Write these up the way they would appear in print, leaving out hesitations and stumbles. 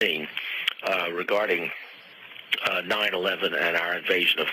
regarding 9/11 and our invasion of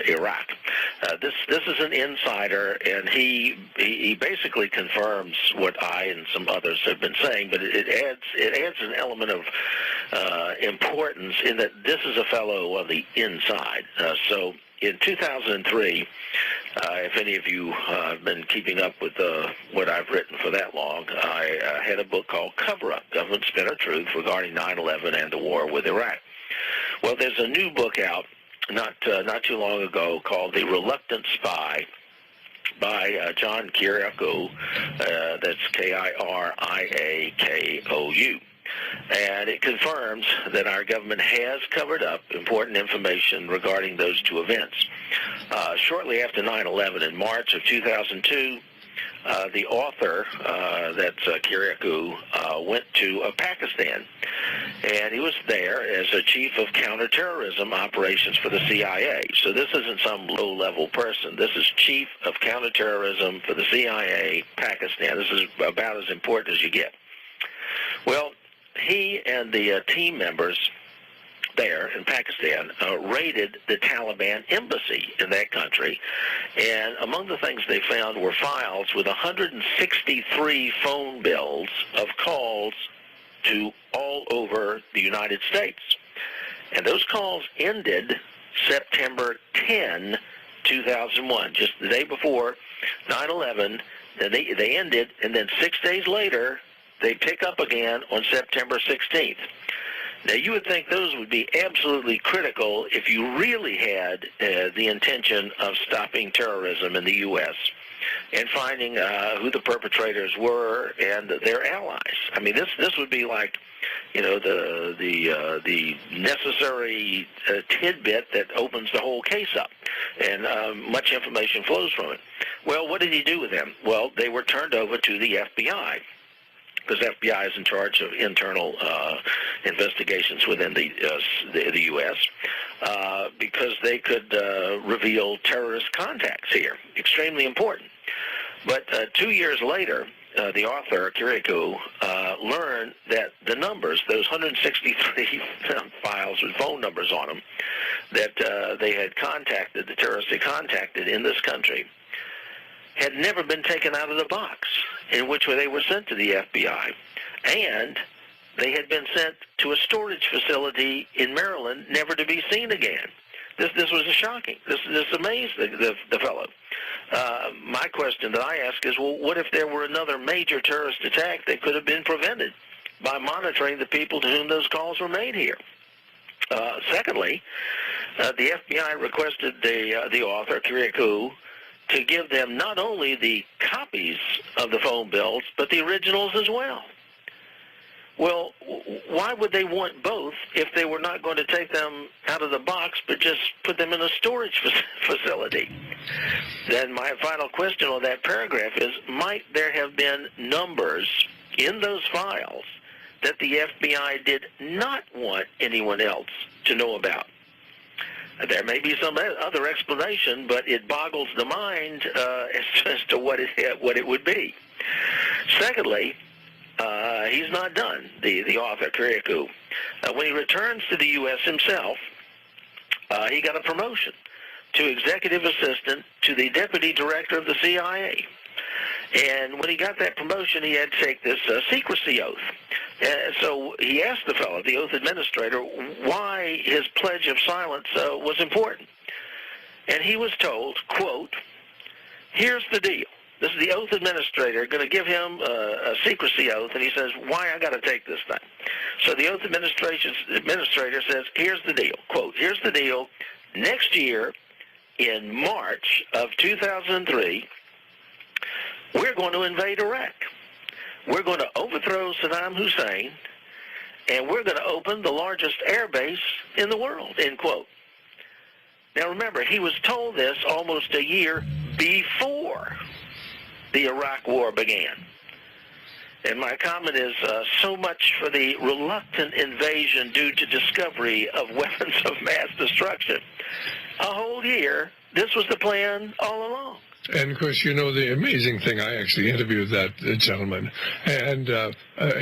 Iraq. This is an insider, and he basically confirms what I and some others have been saying, but it adds an element of importance in that this is a fellow on the inside. So in 2003, if any of you have been keeping up with what I've written for that long, I had a book called Cover Up, Government Spin or Truth regarding 9/11 and the war with Iraq. Well, there's a new book out not too long ago called The Reluctant Spy by John Kiriakou. That's Kiriakou. And it confirms that our government has covered up important information regarding those two events. Shortly after 9/11, in March of 2002, the author, that's Kiriakou, went to Pakistan, and he was there as a chief of counterterrorism operations for the CIA. So this isn't some low-level person. This is chief of counterterrorism for the CIA, Pakistan. This is about as important as you get. Well, he and the team members there in Pakistan raided the Taliban embassy in that country, and among the things they found were files with 163 phone bills of calls to all over the United States. And those calls ended September 10, 2001, just the day before 9/11. They ended, and then 6 days later, they pick up again on September 16th. Now, you would think those would be absolutely critical if you really had the intention of stopping terrorism in the U.S. and finding who the perpetrators were and their allies. I mean, this would be like, you know, the necessary tidbit that opens the whole case up, and much information flows from it. Well, what did he do with them? Well, they were turned over to the FBI, because FBI is in charge of internal investigations within the U.S., because they could reveal terrorist contacts here. Extremely important. But 2 years later, the author, Kiriakou, learned that the numbers, those 163 files with phone numbers on them, that they had contacted, the terrorists had contacted in this country, had never been taken out of the box in which they were sent to the FBI. And they had been sent to a storage facility in Maryland, never to be seen again. This was shocking. This amazed the fellow. My question that I ask is, well, what if there were another major terrorist attack that could have been prevented by monitoring the people to whom those calls were made here? Secondly, the FBI requested the author, Kiriakou, to give them not only the copies of the phone bills, but the originals as well. Well, why would they want both if they were not going to take them out of the box, but just put them in a storage facility? Then my final question on that paragraph is, might there have been numbers in those files that the FBI did not want anyone else to know about? There may be some other explanation, but it boggles the mind as to what it would be. Secondly, he's not done, the author, Kiriakou. When he returns to the U.S. himself, he got a promotion to executive assistant to the deputy director of the CIA. And when he got that promotion, he had to take this secrecy oath. So he asked the fellow, the oath administrator, why his pledge of silence was important. And he was told, quote, here's the deal. This is the oath administrator going to give him a secrecy oath, and he says, why I got to take this thing? So the oath administrator says, here's the deal. Quote, here's the deal. Next year, in March of 2003, we're going to invade Iraq. We're going to overthrow Saddam Hussein, and we're going to open the largest air base in the world, end quote. Now remember, he was told this almost a year before the Iraq war began. And my comment is, so much for the reluctant invasion due to discovery of weapons of mass destruction. A whole year, this was the plan all along. And, of course, the amazing thing, I actually interviewed that gentleman, and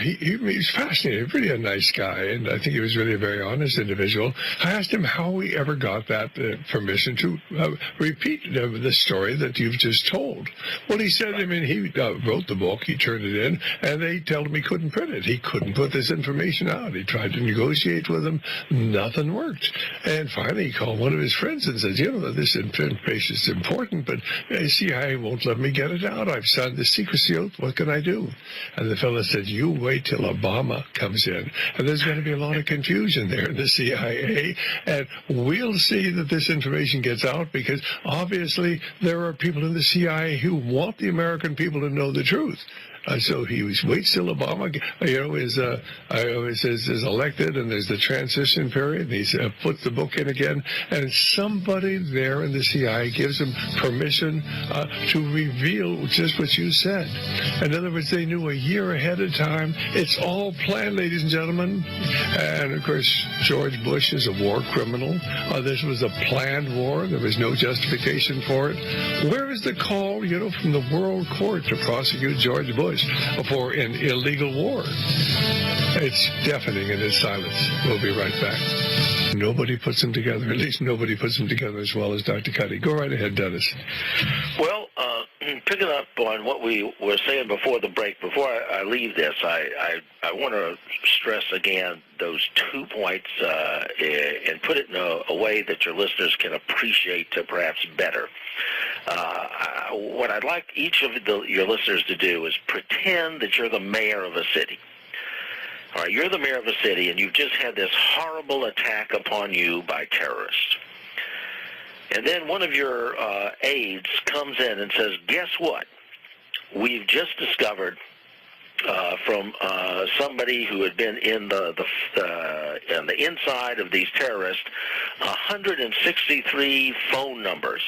he's fascinating, really a nice guy, and I think he was really a very honest individual. I asked him how he ever got that permission to repeat the story that you've just told. Well, he said, he wrote the book, he turned it in, and they told him he couldn't print it. He couldn't put this information out. He tried to negotiate with them. Nothing worked. And finally, he called one of his friends and said, this information is important, but CIA won't let me get it out. I've signed the secrecy oath. What can I do? And the fellow said, you wait till Obama comes in. And there's going to be a lot of confusion there in the CIA. And we'll see that this information gets out because obviously there are people in the CIA who want the American people to know the truth. So he waits till Obama, is elected, and there's the transition period. And he puts the book in again, and somebody there in the CIA gives him permission to reveal just what you said. In other words, they knew a year ahead of time. It's all planned, ladies and gentlemen. And of course, George Bush is a war criminal. This was a planned war. There was no justification for it. Where is the call, from the World Court to prosecute George Bush for an illegal war? It's deafening in its silence. We'll be right back. Nobody puts them together. At least nobody puts them together as well as Dr. Cuddy. Go right ahead, Dennis. Well, picking up on what we were saying before the break, before I leave this, I want to stress again those 2 points and put it in a way that your listeners can appreciate perhaps better. What I'd like each of your listeners to do is pretend that you're the mayor of a city. All right, you're the mayor of a city, and you've just had this horrible attack upon you by terrorists. And then one of your aides comes in and says, guess what? We've just discovered from somebody who had been in the inside of these terrorists, 163 phone numbers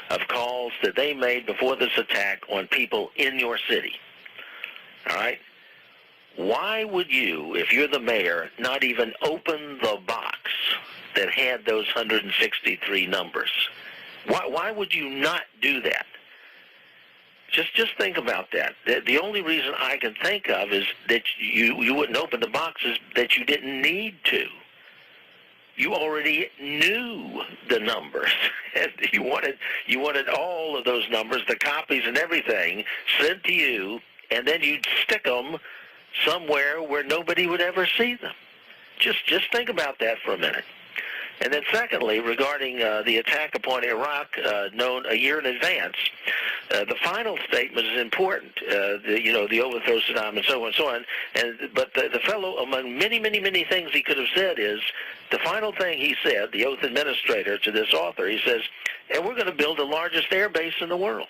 of calls that they made before this attack on people in your city. All right? Why would you, if you're the mayor, not even open the box that had those 163 numbers? Why would you not do that? Just think about that. The only reason I can think of is that you wouldn't open the box is that you didn't need to. You already knew the numbers. You wanted all of those numbers, the copies and everything, sent to you, and then you'd stick them somewhere where nobody would ever see them. Just think about that for a minute. And then secondly, regarding the attack upon Iraq, known a year in advance, the final statement is important, the overthrow of Saddam and so on and so on. But the fellow, among many, many, many things he could have said is, the final thing he said, the oath administrator to this author, he says, and we're going to build the largest air base in the world.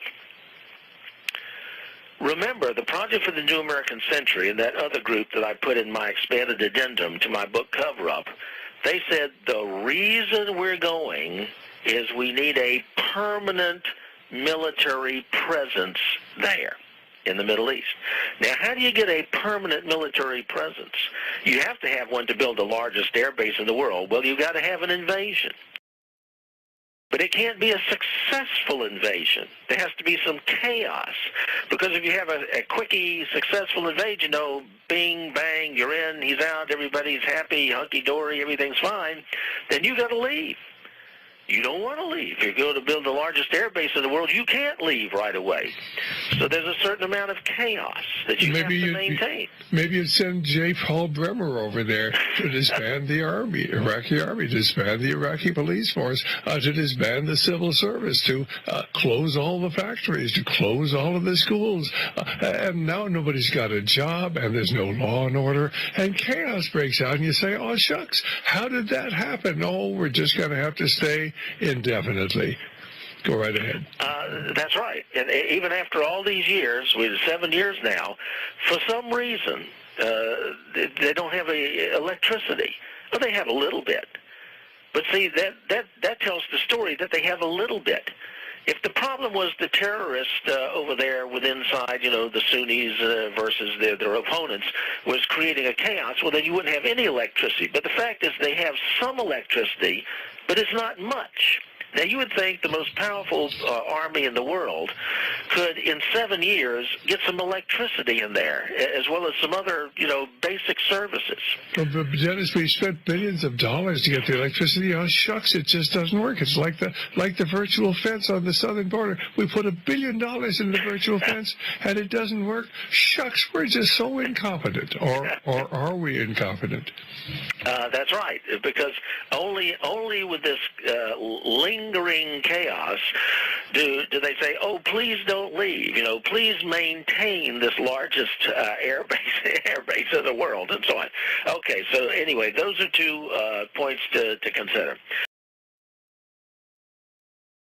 Remember, the Project for the New American Century and that other group that I put in my expanded addendum to my book cover-up, they said the reason we're going is we need a permanent military presence there in the Middle East. Now, how do you get a permanent military presence? You have to have one to build the largest air base in the world. Well, you've got to have an invasion. But it can't be a successful invasion. There has to be some chaos. Because if you have a quickie, successful invasion, bing, bang, you're in, he's out, everybody's happy, hunky-dory, everything's fine, then you got to leave. You don't want to leave. If you're going to build the largest air base in the world, you can't leave right away. So there's a certain amount of chaos that you have to maintain. Maybe you'd send J. Paul Bremer over there to disband the army, Iraqi army, to disband the Iraqi police force, to disband the civil service, to close all the factories, to close all of the schools. And now nobody's got a job, and there's no law and order, and chaos breaks out, and you say, oh, shucks, how did that happen? Oh, we're just going to have to stay indefinitely. Go right ahead. That's right. And even after all these years, we're 7 years now, for some reason, they don't have electricity. Well, they have a little bit. But see, that tells the story that they have a little bit. If the problem was the terrorists over there with inside, the Sunnis versus their opponents was creating a chaos, well, then you wouldn't have any electricity. But the fact is they have some electricity, but it's not much. Now, you would think the most powerful army in the world could, in 7 years, get some electricity in there, as well as some other, basic services. Well, but Dennis, we spent billions of dollars to get the electricity. Oh, shucks, it just doesn't work. It's like the virtual fence on the southern border. We put $1 billion in the virtual fence, and it doesn't work. Shucks, we're just so incompetent. Or are we incompetent? That's right, because only with this lingering chaos do they say, oh, please don't leave, please maintain this largest airbase in the world, and so on. Okay, so anyway, those are 2 points to consider.